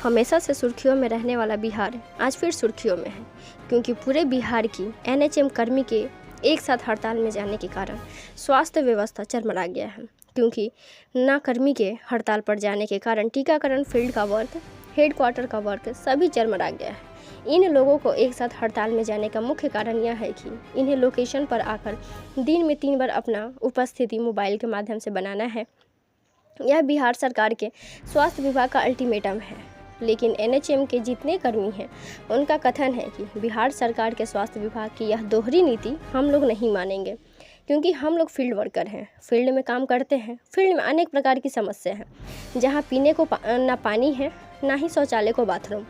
हमेशा से सुर्खियों में रहने वाला बिहार आज फिर सुर्खियों में है, क्योंकि पूरे बिहार की एनएचएम कर्मी के एक साथ हड़ताल में जाने के कारण स्वास्थ्य व्यवस्था चरमरा गया है। क्योंकि ना कर्मी के हड़ताल पर जाने के कारण टीकाकरण फील्ड का वर्क, हेडक्वार्टर का वर्क सभी चरमरा गया है। इन लोगों को एक साथ हड़ताल में जाने का मुख्य कारण यह है कि इन्हें लोकेशन पर आकर दिन में 3 बार अपना उपस्थिति मोबाइल के माध्यम से बनाना है। यह बिहार सरकार के स्वास्थ्य विभाग का अल्टीमेटम है। लेकिन एनएचएम के जितने कर्मी हैं उनका कथन है कि बिहार सरकार के स्वास्थ्य विभाग की यह दोहरी नीति हम लोग नहीं मानेंगे, क्योंकि हम लोग फील्ड वर्कर हैं, फील्ड में काम करते हैं। फील्ड में अनेक प्रकार की समस्या है, जहां पीने को ना पानी है, ना ही शौचालय को बाथरूम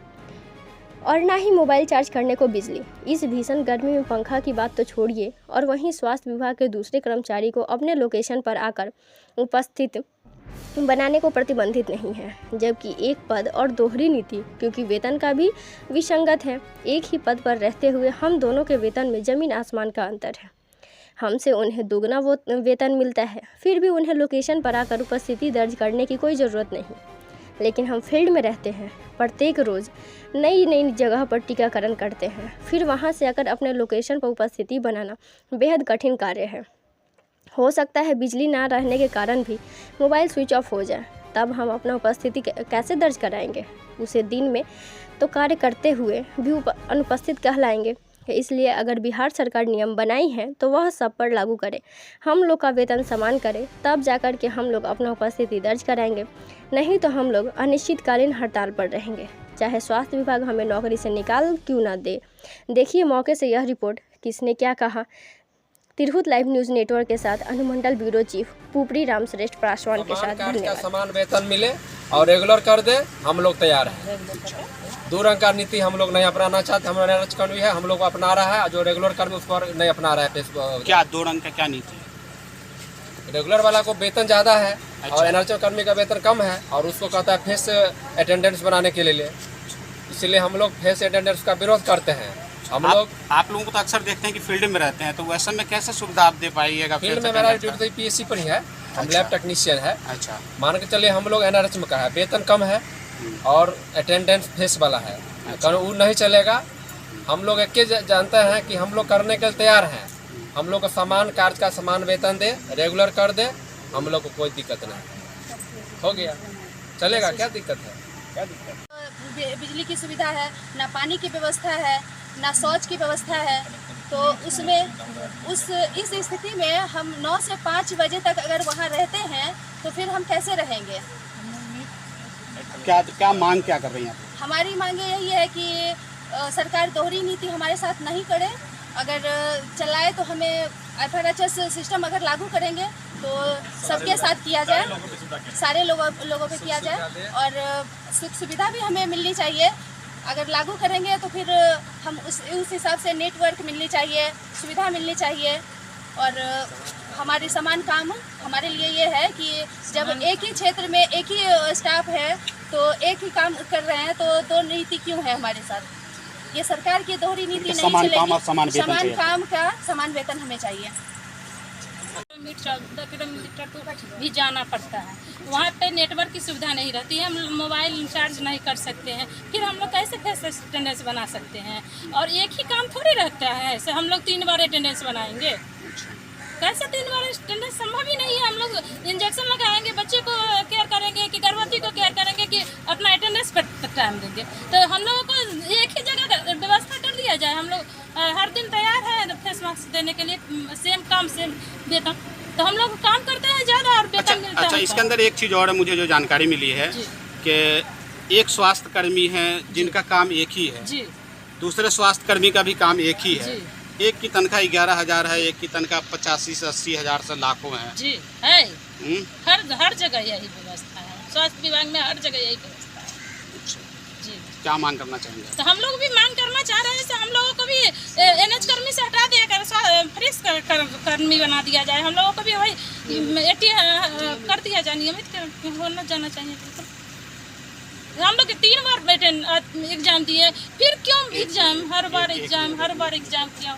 और ना ही मोबाइल चार्ज करने को बिजली। इस भीषण गर्मी में पंखा की बात तो छोड़िए, और वहीं स्वास्थ्य विभाग के दूसरे कर्मचारी को अपने लोकेशन पर आकर उपस्थित बनाने को प्रतिबंधित नहीं है, जबकि एक पद और दोहरी नीति, क्योंकि वेतन का भी विसंगत है। एक ही पद पर रहते हुए हम दोनों के वेतन में ज़मीन आसमान का अंतर है। हमसे उन्हें दुगना वेतन मिलता है, फिर भी उन्हें लोकेशन पर आकर उपस्थिति दर्ज करने की कोई ज़रूरत नहीं। लेकिन हम फील्ड में रहते हैं, प्रत्येक रोज़ नई नई जगह पर टीकाकरण करते हैं, फिर वहां से आकर अपने लोकेशन पर उपस्थिति बनाना बेहद कठिन कार्य है। हो सकता है बिजली ना रहने के कारण भी मोबाइल स्विच ऑफ हो जाए, तब हम अपना उपस्थिति कैसे दर्ज कराएंगे? उसे दिन में तो कार्य करते हुए भी अनुपस्थित कहलाएंगे। इसलिए अगर बिहार सरकार नियम बनाई है तो वह सब पर लागू करे, हम लोग का वेतन समान करे, तब जाकर के हम लोग अपना उपस्थिति दर्ज कराएंगे। नहीं तो हम लोग अनिश्चितकालीन हड़ताल पर रहेंगे, चाहे स्वास्थ्य विभाग हमें नौकरी से निकाल क्यों ना दे। देखिए मौके से यह रिपोर्ट किसने क्या कहा। तिरहुत लाइव न्यूज़ नेटवर्क के साथ अनुमंडल ब्यूरो चीफ पुपरी राम श्रेष्ठ पासवान के साथ धन्यवाद। समान वेतन मिले और रेगुलर कर दे, हम लोग तैयार हैं। दो रंग का नीति हम लोग नहीं अपनाना चाहते। हमारा एनएच कर्मी है, हम लोग अपना रहा है, जो रेगुलर कर्मी उस पर नहीं अपना रहा है। क्या दो रंग का क्या नीति है? रेगुलर वाला को वेतन ज़्यादा है और एनएच कर्मी का वेतन कम है, और उसको कहता है फेस अटेंडेंस बनाने के लिए। इसलिए हम लोग फेस अटेंडेंस का विरोध करते हैं। हम लोग आप लोगों को तो अक्सर देखते हैं कि फील्ड में रहते हैं, तो वैसे में कैसे सुविधा आप दे पाइएगा? फील्ड में मेरा ड्यूटी पीएससी पर ही है, हम लैब टेक्नीशियन है। अच्छा, मान के चलिए हम लोग एनआरएच में का है, वेतन कम है और अटेंडेंस फेस वाला है, वो नहीं चलेगा। हम लोग एक जानते हैं कि हम लोग करने के लिए तैयार हैं। हम लोग को समान कार्य का समान वेतन दे, रेगुलर कर दे, हम लोग को कोई दिक्कत नहीं। हो गया, चलेगा, क्या दिक्कत है? क्या दिक्कत? बिजली की सुविधा है, ना पानी की व्यवस्था है, ना शौच की व्यवस्था है। तो उसमें इस स्थिति में हम 9 से 5 बजे तक अगर वहाँ रहते हैं तो फिर हम कैसे रहेंगे? क्या मांग क्या कर रही हैं? हमारी मांगे यही है कि सरकार दोहरी नीति हमारे साथ नहीं करे। अगर चलाए तो हमें FRHS सिस्टम अगर लागू करेंगे तो सबके साथ किया जाए, सारे लोगों पे किया जाए, और सुख सुविधा भी हमें मिलनी चाहिए। अगर लागू करेंगे तो फिर हम उस हिसाब से नेटवर्क मिलनी चाहिए, सुविधा मिलनी चाहिए। और हमारी समान काम हमारे लिए ये है कि जब एक ही क्षेत्र में एक ही स्टाफ है तो एक ही काम कर रहे हैं, तो दो नीति क्यों है हमारे साथ? ये सरकार की दोहरी नीति नहीं चलेगी। समान काम का समान वेतन हमें चाहिए। किलोमीटर भी जाना पड़ता है, वहाँ पे नेटवर्क की सुविधा नहीं रहती है, हम मोबाइल चार्ज नहीं कर सकते हैं, फिर हम लोग कैसे फेस अटेंडेंस बना सकते हैं? और एक ही काम थोड़ी रहता है, ऐसे हम लोग 3 बार अटेंडेंस बनाएंगे? कैसे 3 बार अटेंडेंस? संभव ही नहीं है। हम लोग इंजेक्शन लगाएंगे, बच्चे को केयर करेंगे कि गर्भवती को केयर करेंगे कि अपना अटेंडेंस पर टाइम देंगे? तो हम लोगों को एक ही जगह व्यवस्था कर दिया जाए। हम लोग हर दिन तैयार है फेस मास्क देने के लिए, सेम काम सेम वेतन, तो हम लोग काम करते हैं ज़्यादा और वेतन मिलता है। अच्छा, इसके अंदर एक चीज़ और है, मुझे जो जानकारी मिली है कि एक स्वास्थ्य कर्मी है जिनका काम एक ही है, दूसरे स्वास्थ्य कर्मी का भी काम एक ही है। एक की तनख्वाह 11,000 है, एक की तनख्वाह 85 से 80 हज़ार से लाखों है। जी है, हर जगह यही व्यवस्था है। स्वास्थ्य विभाग में हर जगह यही व्यवस्था है। जी, क्या मांग करना चाहेंगे? तो हम लोग भी मांग करना चाह रहे हैं कि हम लोगों को भी एनएच कर्मी से हटा दिया कर फ्रेश कर्मी बना दिया जाए। हम लोगों को भी वही कर दिया जाए, नियमित होना जाना चाहिए। हम लोग 3 बार एग्जाम दिए, फिर क्यों एग्जाम? हर बार एग्जाम क्यों?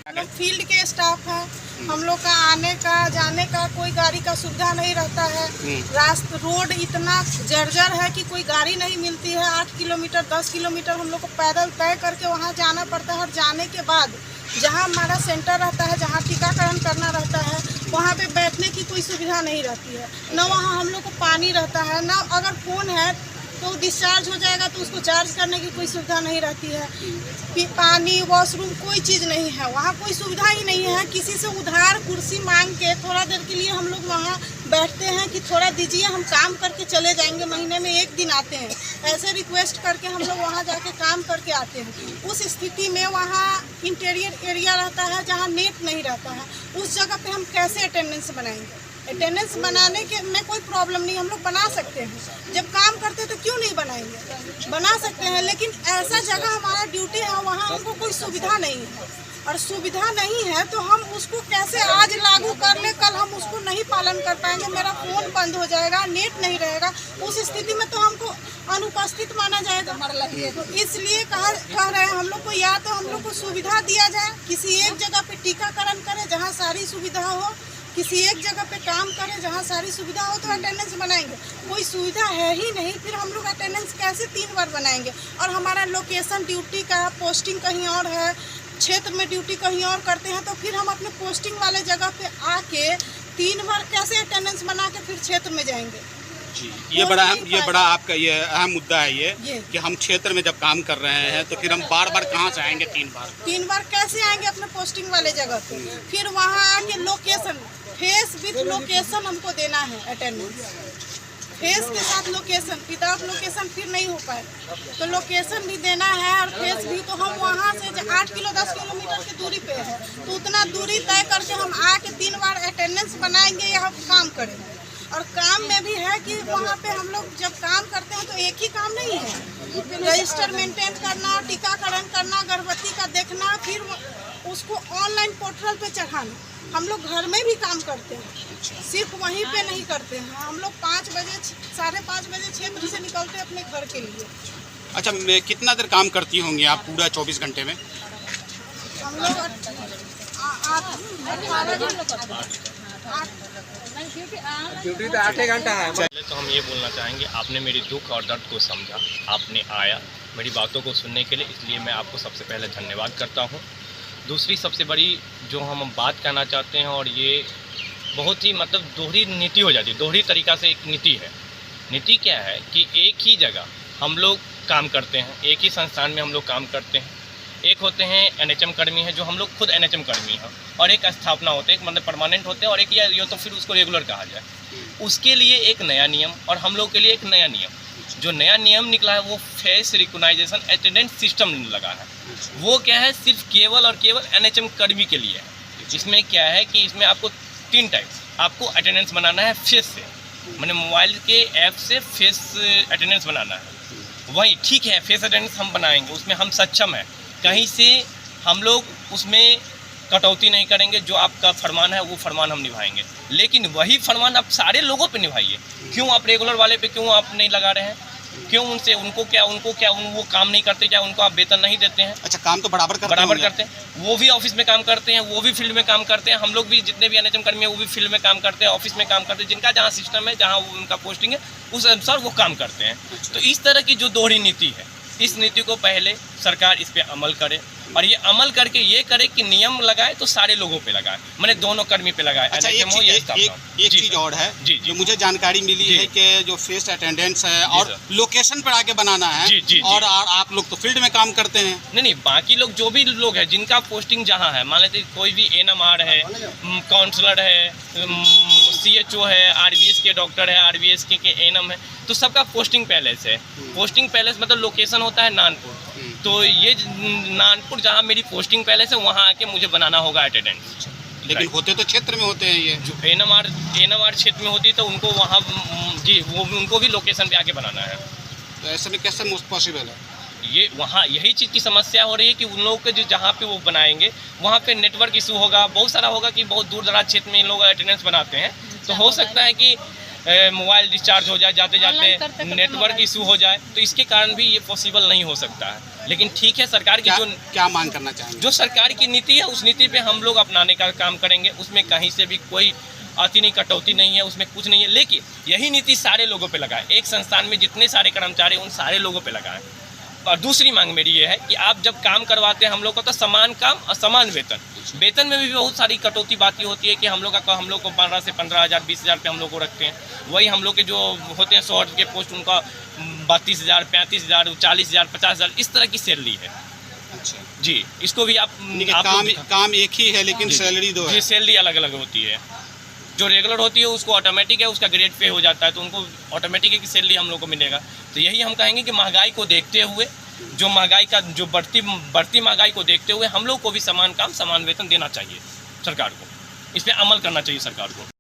हम लोग फील्ड के स्टाफ हैं, हम लोग का आने का जाने का कोई गाड़ी का सुविधा नहीं रहता है। रास्ता रोड इतना जर्जर है कि कोई गाड़ी नहीं मिलती है। 8 किलोमीटर 10 किलोमीटर हम लोग को पैदल तय करके वहाँ जाना पड़ता है। और जाने के बाद जहाँ हमारा सेंटर रहता है, जहाँ टीकाकरण करना रहता है, वहाँ पे बैठने की कोई सुविधा नहीं रहती है। न वहाँ हम लोग को पानी रहता है, न अगर फ़ोन है तो डिस्चार्ज हो जाएगा तो उसको चार्ज करने की कोई सुविधा नहीं रहती है। पानी वॉशरूम कोई चीज़ नहीं है, वहाँ कोई सुविधा ही नहीं है। किसी से उधार कुर्सी मांग के थोड़ा देर के लिए हम लोग वहाँ बैठते हैं कि थोड़ा दीजिए, हम काम करके चले जाएंगे, महीने में 1 दिन आते हैं, ऐसे रिक्वेस्ट करके हम लोग वहाँ जाके काम करके आते हैं। उस स्थिति में वहाँ इंटीरियर एरिया रहता है जहाँ नेट नहीं रहता है, उस जगह पे हम कैसे अटेंडेंस बनाएंगे? अटेंडेंस बनाने के में कोई प्रॉब्लम नहीं, हम लोग बना सकते हैं। जब काम करते तो क्यों नहीं बनाएंगे? बना सकते हैं, लेकिन ऐसा जगह हमारा ड्यूटी है वहाँ हमको कोई सुविधा नहीं है। और सुविधा नहीं है तो हम उसको कैसे आज लागू कर ले, कल हम उसको नहीं पालन कर पाएंगे। मेरा फ़ोन बंद हो जाएगा, नेट नहीं रहेगा, उस स्थिति में तो हमको अनुपस्थित माना जाएगा। तो इसलिए कह रहे हैं हम लोग को, या तो हम लोग को सुविधा दिया जाए, किसी एक जगह पे टीकाकरण करें जहाँ सारी सुविधा हो, किसी एक जगह पे काम करें जहाँ सारी सुविधा हो, तो अटेंडेंस बनाएंगे। कोई सुविधा है ही नहीं, फिर हम लोग अटेंडेंस कैसे 3 बार बनाएंगे? और हमारा लोकेशन ड्यूटी का पोस्टिंग कहीं और है, क्षेत्र में ड्यूटी कहीं और करते हैं, तो फिर हम अपने पोस्टिंग वाले जगह पे आके 3 बार कैसे अटेंडेंस बना के फिर क्षेत्र में जाएंगे? जी, ये बड़ा आपका ये अहम मुद्दा है ये कि हम क्षेत्र में जब काम कर रहे हैं तो फिर हम बार बार कहाँ से आएंगे? 3 बार कैसे आएंगे अपने पोस्टिंग वाले जगह पे? फिर वहाँ आके लोकेशन, फेस विथ लोकेशन हमको देना है अटेंडेंस। फेस के साथ लोकेशन, विदाउट लोकेशन फिर नहीं हो पाए, तो लोकेशन भी देना है और फेस भी। तो हम वहाँ से 8 किलो 10 किलोमीटर की दूरी पे है, तो उतना दूरी तय करके हम आके 3 बार अटेंडेंस बनाएंगे या हम काम करेंगे। और काम में भी है कि वहाँ पे हम लोग जब काम करते हैं तो एक ही काम नहीं है, रजिस्टर मेंटेन करना, टीकाकरण करना, गर्भवती का देखना, फिर उसको ऑनलाइन पोर्टल पे चढ़ाना। हम लोग घर में भी काम करते हैं, सिर्फ वहीं पे नहीं करते हैं। हम लोग 5 बजे 5:30 बजे क्षेत्र से निकलते हैं अपने घर के लिए। अच्छा, कितना देर काम करती होंगी आप पूरा 24 घंटे में? हम लोग 8 घंटा है। पहले तो हम ये बोलना चाहेंगे, आपने मेरी दुख और दर्द को समझा, आपने आया मेरी बातों को सुनने के लिए, इसलिए मैं आपको सबसे पहले धन्यवाद करता हूँ। दूसरी सबसे बड़ी जो हम बात कहना चाहते हैं, और ये बहुत ही मतलब दोहरी नीति हो जाती है, दोहरी तरीक़ा से एक नीति है। नीति क्या है कि एक ही जगह हम लोग काम करते हैं, एक ही संस्थान में हम लोग काम करते हैं। एक होते हैं एनएचएम कर्मी हैं, जो हम लोग खुद एनएचएम कर्मी हैं, और एक स्थापना होते हैं, एक मतलब परमानेंट होते हैं, और एक या तो फिर उसको रेगुलर कहा जाए। उसके लिए एक नया नियम और हम लोग के लिए एक नया नियम, जो नया नियम निकला है वो फेस रिकॉग्नाइजेशन अटेंडेंस सिस्टम लगा है। वो क्या है, सिर्फ केवल और केवल एनएचएम कर्मी के लिए है। इसमें क्या है कि इसमें आपको 3 टाइप्स आपको अटेंडेंस बनाना है फेस से, मैंने मोबाइल के ऐप से फेस अटेंडेंस बनाना है। वही ठीक है, फेस अटेंडेंस हम बनाएंगे, उसमें हम सक्षम हैं, कहीं से हम लोग उसमें कटौती नहीं करेंगे। जो आपका फरमान है वो फरमान हम निभाएंगे, लेकिन वही फरमान आप सारे लोगों पे निभाइए। क्यों आप रेगुलर वाले पे क्यों आप नहीं लगा रहे हैं? क्यों उनको क्या वो काम नहीं करते? क्या उनको आप वेतन नहीं देते हैं? अच्छा, काम तो बराबर करते हैं। वो भी ऑफिस में काम करते हैं, वो भी फील्ड में काम करते हैं। हम लोग भी जितने भी एनएचएम कर्मी हैं वो भी फील्ड में काम करते हैं, ऑफिस में काम करते हैं। जिनका जहाँ सिस्टम है, जहाँ उनका पोस्टिंग है, उस अनुसार वो काम करते हैं। तो इस तरह की जो दोहरी नीति है, इस नीति को पहले सरकार इस पे अमल करे, और ये अमल करके ये करे कि नियम लगाए तो सारे लोगों पे लगाए, मैंने दोनों कर्मी पे लगाए। अच्छा, एक चीज और है जो मुझे जानकारी मिली है कि जो फेस अटेंडेंस है और लोकेशन पर आके बनाना है, और आप लोग तो फील्ड में काम करते हैं। नहीं, बाकी लोग जो भी लोग हैं जिनका पोस्टिंग जहाँ है, मान लेते कोई भी एनएमआर है, काउंसलर है, सीएचओ है, आरबीएस के डॉक्टर है, आरबीएस के एनएम है, तो सबका पोस्टिंग पैलेस है। पोस्टिंग पैलेस मतलब लोकेशन होता है नानपुर, तो ये नानपुर जहाँ मेरी पोस्टिंग पैलेस है वहाँ आके मुझे बनाना होगा अटेंडेंस। लेकिन होते तो क्षेत्र में होते हैं, ये जो एनएमआर क्षेत्र में होती तो उनको वहाँ उनको भी लोकेशन पे आके बनाना है। तो ऐसे में कैसे पॉसिबल है? ये वहाँ यही चीज़ की समस्या हो रही है कि उन लोगों के जो जहाँ पे वो बनाएंगे वहाँ पे नेटवर्क इशू होगा, बहुत सारा होगा कि बहुत दूर दराज क्षेत्र में इन लोग अटेंडेंस बनाते हैं। तो हो सकता है कि मोबाइल डिस्चार्ज हो जाए, जाते Online करते जाते करते नेटवर्क मोबाइल इशू हो जाए, तो इसके कारण भी ये पॉसिबल नहीं हो सकता है। लेकिन ठीक है, सरकार की क्या जो क्या मांग करना चाहेंगे? जो सरकार की नीति है उस नीति पे हम लोग अपनाने का काम करेंगे। उसमें कहीं से भी कोई आती नहीं, कटौती नहीं है, उसमें कुछ नहीं है। लेकिन यही नीति सारे लोगों पे लगाए, एक संस्थान में जितने सारे कर्मचारी उन सारे लोगों पे लगाए। और दूसरी मांग मेरी ये है कि आप जब काम करवाते हैं हम लोग को, तो समान काम और समान वेतन। वेतन में भी बहुत सारी कटौती बातें होती है कि हम लोग को 12 से 15,000 20,000 पे हम लोग को रखते हैं। वही हम लोग के जो होते हैं 100 के पोस्ट, उनका 32,000 35,000 40,000 50,000 इस तरह की सैलरी है। अच्छा जी, इसको भी आप काम एक ही है लेकिन सैलरी दो है। जी, सैलरी अलग अलग होती है। जो रेगुलर होती है उसको ऑटोमेटिक है, उसका ग्रेड पे हो जाता है, तो उनको ऑटोमेटिक है कि सैलरी हम लोग को मिलेगा। तो यही हम कहेंगे कि महंगाई को देखते हुए, जो महंगाई का जो बढ़ती महंगाई को देखते हुए हम लोग को भी समान काम समान वेतन देना चाहिए सरकार को। इस पर अमल करना चाहिए सरकार को।